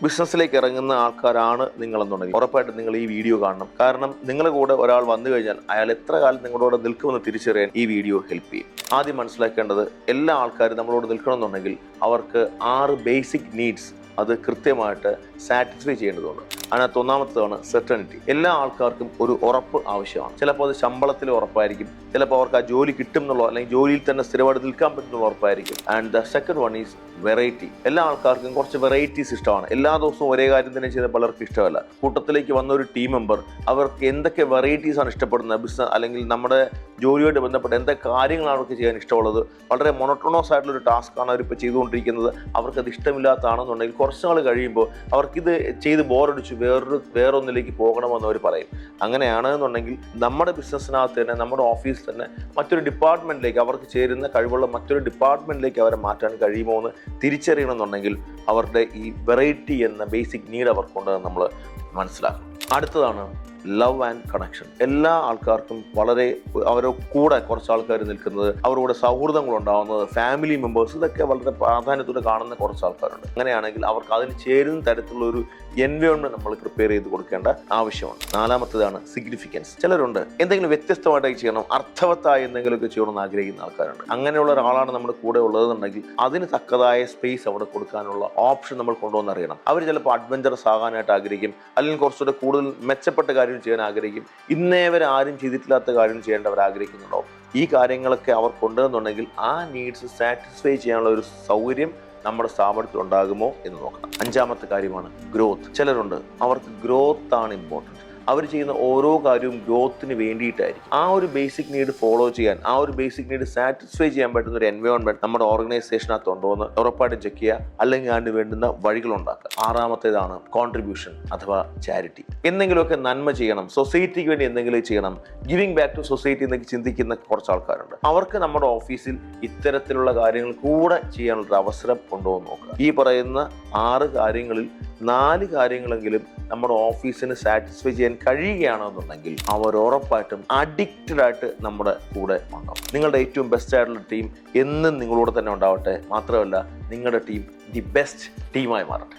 ബിസിനസ്സിലേക്ക് ഇറങ്ങുന്ന ആൾക്കാരാണ് നിങ്ങളെന്നുണ്ടെങ്കിൽ ഉറപ്പായിട്ടും നിങ്ങൾ ഈ വീഡിയോ കാണണം. കാരണം നിങ്ങളുടെ കൂടെ ഒരാൾ വന്നു കഴിഞ്ഞാൽ അയാൾ എത്ര കാലം നിങ്ങളോട് നിൽക്കുമെന്ന് തിരിച്ചറിയാൻ ഈ വീഡിയോ ഹെൽപ്പ് ചെയ്യും. ആദ്യം മനസ്സിലാക്കേണ്ടത്, എല്ലാ ആൾക്കാരും നമ്മളോട് നിൽക്കണമെന്നുണ്ടെങ്കിൽ അവർക്ക് 6 ബേസിക് നീഡ്സ് അത് കൃത്യമായിട്ട് സാറ്റിസ്ഫൈ ചെയ്യേണ്ടതുണ്ട്. അതിനകത്ത് ഒന്നാമത്തേതാണ് സെർട്ടനിറ്റി. എല്ലാ ആൾക്കാർക്കും ഒരു ഉറപ്പ് ആവശ്യമാണ്. ചിലപ്പോൾ അത് ശമ്പളത്തിൽ ഉറപ്പായിരിക്കും, ചിലപ്പോൾ അവർക്ക് ആ ജോലി കിട്ടും എന്നുള്ള, അല്ലെങ്കിൽ ജോലിയിൽ തന്നെ സ്ഥിരമായിട്ട് നിൽക്കാൻ പറ്റുന്നുള്ള ഉറപ്പായിരിക്കും. And the second one is variety. എല്ലാ ആൾക്കാർക്കും കുറച്ച് വെറൈറ്റീസ് ഇഷ്ടമാണ്. എല്ലാ ദിവസവും ഒരേ കാര്യം തന്നെ ചെയ്ത് പലർക്കും ഇഷ്ടമല്ല. കൂട്ടത്തിലേക്ക് വന്ന ഒരു ടീം മെമ്പർ അവർക്ക് എന്തൊക്കെ വെറൈറ്റീസ് ആണ് ഇഷ്ടപ്പെടുന്നത്, ബിസിനസ് അല്ലെങ്കിൽ നമ്മുടെ ജോലിയുമായിട്ട് ബന്ധപ്പെട്ട് എന്തൊക്കെ കാര്യങ്ങളാണ് അവർക്ക് ചെയ്യാൻ ഇഷ്ടമുള്ളത്, വളരെ മൊണോട്ടോണസ് ആയിട്ടുള്ളൊരു ടാസ്ക്കാണ് അവരിപ്പോൾ ചെയ്തുകൊണ്ടിരിക്കുന്നത്, അവർക്കത് ഇഷ്ടമില്ലാത്തതാണെന്നുണ്ടെങ്കിൽ കുറച്ച് നാൾ കഴിയുമ്പോൾ അവർക്കിത് ചെയ്ത് ബോറടിച്ചു വേറൊന്നിലേക്ക് പോകണമെന്ന് അവർ പറയും. അങ്ങനെയാണെന്നുണ്ടെങ്കിൽ നമ്മുടെ ബിസിനസ്സിനകത്ത് തന്നെ, നമ്മുടെ ഓഫീസിൽ തന്നെ മറ്റൊരു ഡിപ്പാർട്ട്മെന്റിലേക്ക്, അവർക്ക് ചേരുന്ന കഴിവുള്ള മറ്റൊരു ഡിപ്പാർട്ട്മെന്റിലേക്ക് അവരെ മാറ്റാൻ കഴിയുമോ എന്ന് തിരിച്ചറിയണമെന്നുണ്ടെങ്കിൽ അവരുടെ ഈ വെറൈറ്റി എന്ന ബേസിക് നീഡ് അവർക്കുണ്ടെന്ന് നമ്മൾ മനസ്സിലാക്കണം. അടുത്തതാണ് ലവ് ആൻഡ് കണക്ഷൻ. എല്ലാ ആൾക്കാർക്കും വളരെ അവരുടെ കൂടെ കുറച്ച് ആൾക്കാർ നിൽക്കുന്നത്, അവരുടെ സൗഹൃദങ്ങൾ ഉണ്ടാകുന്നത്, ഫാമിലി മെമ്പേഴ്സ്, ഇതൊക്കെ വളരെ പ്രാധാന്യത്തോടെ കാണുന്ന കുറച്ച് ആൾക്കാരുണ്ട്. അങ്ങനെയാണെങ്കിൽ അവർക്ക് അതിന് ചേരുന്ന തരത്തിലുള്ള ഒരു എൻവയോൺമെന്റ് നമ്മൾ പ്രിപ്പയർ ചെയ്ത് കൊടുക്കേണ്ട ആവശ്യമാണ്. നാലാമത്തേതാണ് സിഗ്നിഫിക്കൻസ്. ചിലരുണ്ട് എന്തെങ്കിലും വ്യത്യസ്തമായിട്ടൊക്കെ ചെയ്യണം, അർത്ഥവത്തായ എന്തെങ്കിലുമൊക്കെ ചെയ്യണമെന്ന് ആഗ്രഹിക്കുന്ന ആൾക്കാരുണ്ട്. അങ്ങനെയുള്ള ഒരാളാണ് നമ്മുടെ കൂടെ ഉള്ളതെന്നുണ്ടെങ്കിൽ അതിന് തക്കതായ സ്പേസ് അവിടെ കൊടുക്കാനുള്ള ഓപ്ഷൻ നമ്മൾ കൊണ്ടുവന്നറിയണം. അവർ ചിലപ്പോൾ അഡ്വഞ്ചറസ് ആകാനായിട്ട് ആഗ്രഹിക്കും, അല്ലെങ്കിൽ കുറച്ചുകൂടെ കൂടുതൽ മെച്ചപ്പെട്ട കാര്യം ചെയ്യാൻ ആഗ്രഹിക്കും. ഇന്നേവരെ ആരും ചെയ്തിട്ടില്ലാത്ത കാര്യം ചെയ്യേണ്ടവർ ആഗ്രഹിക്കുന്നുണ്ടാവും. ഈ കാര്യങ്ങളൊക്കെ അവർക്കുണ്ടെന്നുണ്ടെങ്കിൽ ആ നീഡ്സ് സാറ്റിസ്ഫൈ ചെയ്യാനുള്ള ഒരു സൗകര്യം നമ്മുടെ സ്ഥാപനത്തിൽ ഉണ്ടാകുമോ എന്ന് നോക്കണം. അഞ്ചാമത്തെ കാര്യമാണ് ഗ്രോത്ത്. ചിലരുണ്ട് അവർക്ക് ഗ്രോത്ത് ആണ് ഇമ്പോർട്ടൻറ്റ്. അവർ ചെയ്യുന്ന ഓരോ കാര്യവും ഗ്രോത്തിന് വേണ്ടിയിട്ടായിരിക്കും. ആ ഒരു ബേസിക് നീഡ് ഫോളോ ചെയ്യാൻ, ആ ഒരു ബേസിക് നീഡ് സാറ്റിസ്ഫൈ ചെയ്യാൻ പറ്റുന്ന ഒരു എൻവയോൺമെന്റ് നമ്മുടെ ഓർഗനൈസേഷനകത്ത് ഉണ്ടോ എന്ന് ഉറപ്പായിട്ടും ചെക്ക് ചെയ്യുക, അല്ലെങ്കിൽ അതിന് വേണ്ടുന്ന വഴികൾ ഉണ്ടാക്കുക. ആറാമത്തേതാണ് കോൺട്രിബ്യൂഷൻ അഥവാ ചാരിറ്റി. എന്തെങ്കിലുമൊക്കെ നന്മ ചെയ്യണം, സൊസൈറ്റിക്ക് വേണ്ടി എന്തെങ്കിലും ചെയ്യണം, ഗിവിംഗ് ബാക്ക് ടു സൊസൈറ്റി എന്നൊക്കെ ചിന്തിക്കുന്ന കുറച്ച് ആൾക്കാരുണ്ട്. അവർക്ക് നമ്മുടെ ഓഫീസിൽ ഇത്തരത്തിലുള്ള കാര്യങ്ങൾ കൂടെ ചെയ്യാനുള്ള അവസരം ഉണ്ടോ എന്ന് നോക്കുക. ഈ പറയുന്ന 6 കാര്യങ്ങളിൽ 4 കാര്യങ്ങളെങ്കിലും നമ്മുടെ ഓഫീസിന് സാറ്റിസ്ഫൈ ചെയ്യാൻ കഴിയുകയാണെന്നുണ്ടെങ്കിൽ അവർ ഉറപ്പായിട്ടും അഡിക്റ്റഡ് ആയിട്ട് നമ്മുടെ കൂടെ ഉണ്ടാവും. നിങ്ങളുടെ ഏറ്റവും ബെസ്റ്റ് ആയിട്ടുള്ള ടീം എന്നും നിങ്ങളോട് തന്നെ ഉണ്ടാവട്ടെ. മാത്രമല്ല, നിങ്ങളുടെ ടീം ദി ബെസ്റ്റ് ടീമായി മാറട്ടെ.